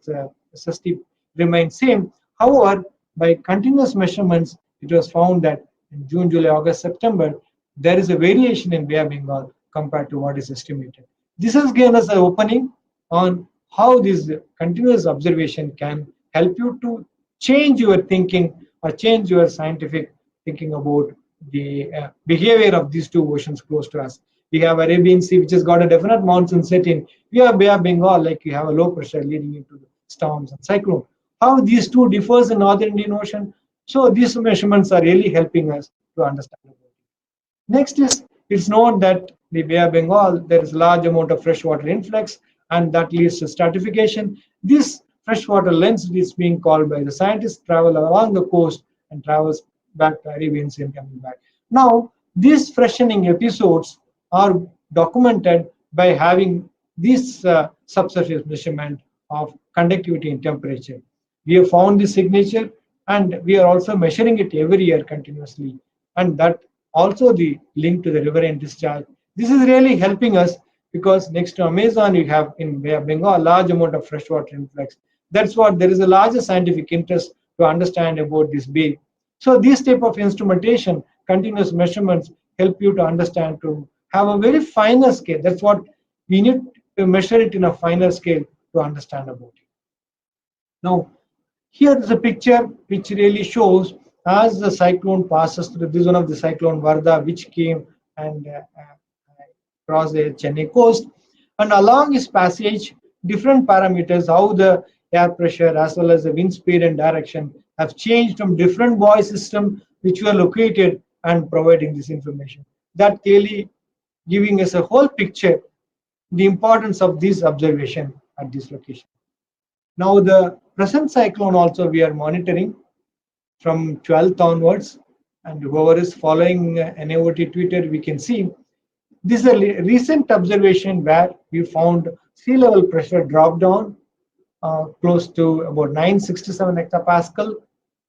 Speaker 1: SST remained same. However, by continuous measurements, it was found that in June, July, August, September, there is a variation in Bay of Bengal compared to what is estimated. This has given us an opening on how this continuous observation can help you to change your thinking or change your scientific thinking about the behavior of these two oceans close to us. We have Arabian Sea, which has got a definite monsoon setting. We have Bay of Bengal, like you have a low pressure leading into the storms and cyclone. How these two differs in Northern Indian Ocean. So these measurements are really helping us to understand about it. Next is, it's known that the Bay of Bengal, there is a large amount of freshwater influx, and that leads to stratification. This freshwater lens is being called by the scientists, travel along the coast and travels back to Arabian Sea and coming back. Now, these freshening episodes are documented by having this subsurface measurement of conductivity and temperature. We have found this signature and we are also measuring it every year continuously. And that also the link to the riverine discharge. This is really helping us because next to Amazon, you have in Bay of Bengal a large amount of freshwater influx. That's what there is a larger scientific interest to understand about this bay. So this type of instrumentation, continuous measurements help you to understand to have a very finer scale. That's what we need to measure it in a finer scale to understand about it. Now, here is a picture which really shows as the cyclone passes through. This is one of the cyclone Varda which came and across the Chennai coast, and along its passage, different parameters, how the air pressure as well as the wind speed and direction have changed from different buoy system which were located and providing this information. That clearly giving us a whole picture the importance of this observation at this location. Now the present cyclone also we are monitoring from 12th onwards, and whoever is following NAOT Twitter, we can see this is a recent observation where we found sea level pressure drop down close to about 967 hectopascal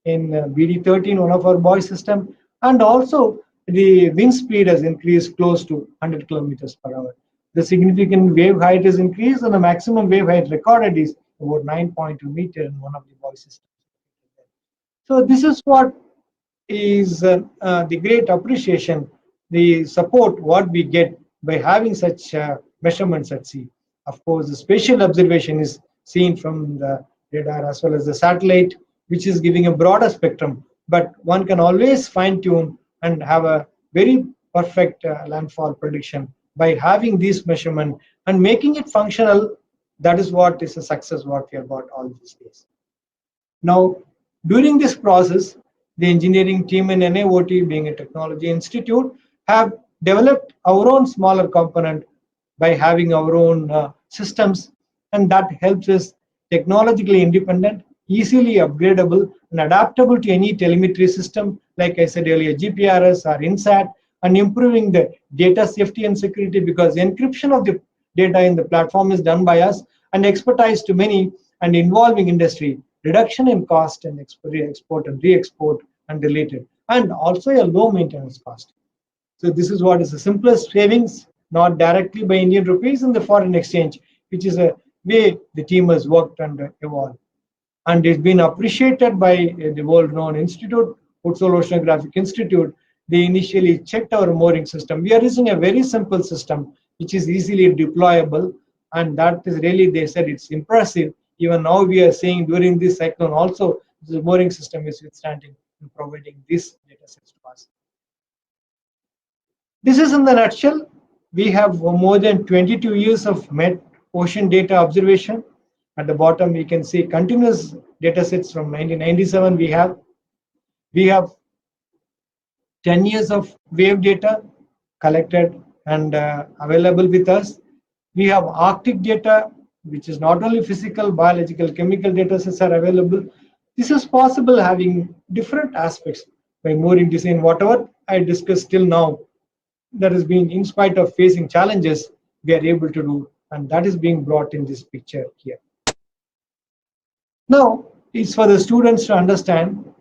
Speaker 1: in BD13, one of our buoy system, and also the wind speed has increased close to 100 kilometers per hour. The significant wave height is increased, and the maximum wave height recorded is about 9.2 meter in one of the buoy systems. So this is what is the great appreciation, the support what we get by having such measurements at sea. Of course, the spatial observation is seen from the radar as well as the satellite, which is giving a broader spectrum. But one can always fine tune and have a very perfect landfall prediction by having this measurement and making it functional. That is what is a success what we have got all these days. Now, during this process, the engineering team in NAOT, being a technology institute, have developed our own smaller component by having our own systems, and that helps us technologically independent, easily upgradable, and adaptable to any telemetry system, like I said earlier, GPRS or INSAT, and improving the data safety and security because encryption of the data in the platform is done by us and expertise to many and involving industry, reduction in cost and export and re-export and related, and also a low maintenance cost. So this is what is the simplest savings, not directly by Indian rupees in the foreign exchange, which is a way the team has worked and evolved. And it's been appreciated by the world-renowned institute, Woodsole Oceanographic Institute. They initially checked our mooring system. We are using a very simple system, which is easily deployable, and that is really, they said, it's impressive. Even now we are seeing during this cyclone also, the mooring system is withstanding and providing this data sets to us. This is in the nutshell. We have more than 22 years of met ocean data observation. At the bottom, we can see continuous data sets from 1997 we have 10 years of wave data collected and available with us. We have Arctic data, which is not only physical, biological, chemical data sets are available. This is possible having different aspects by mooring design, whatever I discussed till now, that has been, in spite of facing challenges, we are able to do, and that is being brought in this picture here. Now, it's for the students to understand.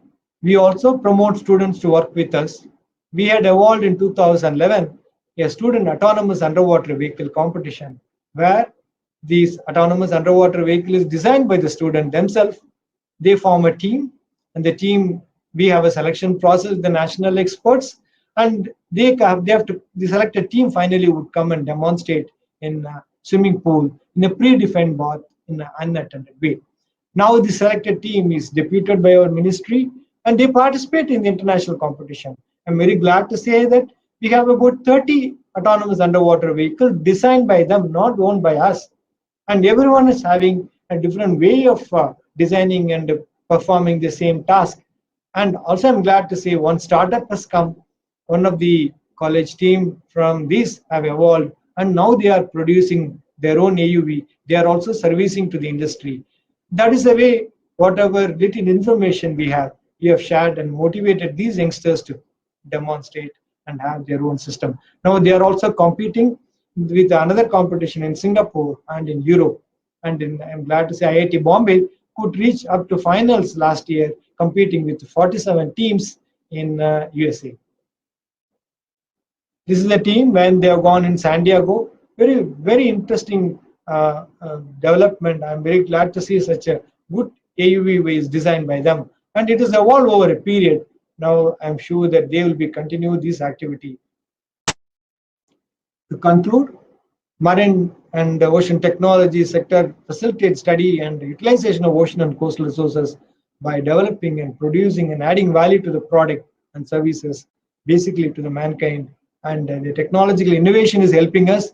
Speaker 1: We also promote students to work with us. We had evolved in 2011 a student autonomous underwater vehicle competition where this autonomous underwater vehicle is designed by the student themselves. They form a team, and the team, we have a selection process, the national experts, and they have to, the selected team finally would come and demonstrate in a swimming pool in a predefined bath in an unattended way. Now the selected team is deputed by our ministry and they participate in the international competition. I'm very glad to say that we have about 30 autonomous underwater vehicles designed by them, not owned by us. And everyone is having a different way of designing and performing the same task. And also I'm glad to say one startup has come, one of the college team from this have evolved, and now they are producing their own AUV. They are also servicing to the industry. That is the way, whatever little information we have shared and motivated these youngsters to demonstrate and have their own system. Now they are also competing with another competition in Singapore and in Europe. And I'm glad to say IIT Bombay could reach up to finals last year, competing with 47 teams in USA. This is a team when they have gone in San Diego. Very, very interesting development. I'm very glad to see such a good AUV is designed by them. And it has evolved over a period. Now I'm sure that they will be continue this activity. To conclude, marine and ocean technology sector facilitates study and utilization of ocean and coastal resources by developing and producing and adding value to the product and services, basically to the mankind. And the technological innovation is helping us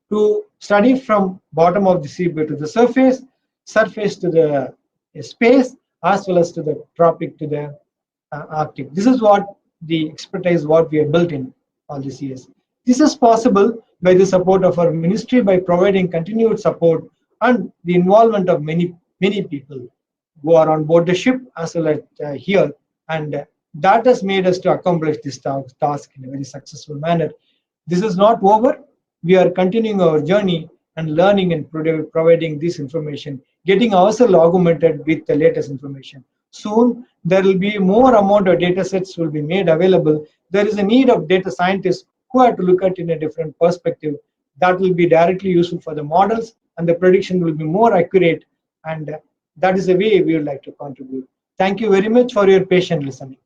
Speaker 1: to study from bottom of the seabed to the surface, surface to the space, as well as to the tropic to the Arctic. This is what the expertise what we have built in all these years. This is possible by the support of our ministry, by providing continued support and the involvement of many people who are on board the ship as well as here. And that has made us to accomplish this task in a very successful manner. This is not over. We are continuing our journey and learning and providing this information, getting ourselves augmented with the latest information. Soon, there will be more amount of data sets will be made available. There is a need of data scientists who have to look at it in a different perspective. That will be directly useful for the models, and the prediction will be more accurate. And that is the way we would like to contribute. Thank you very much for your patient listening.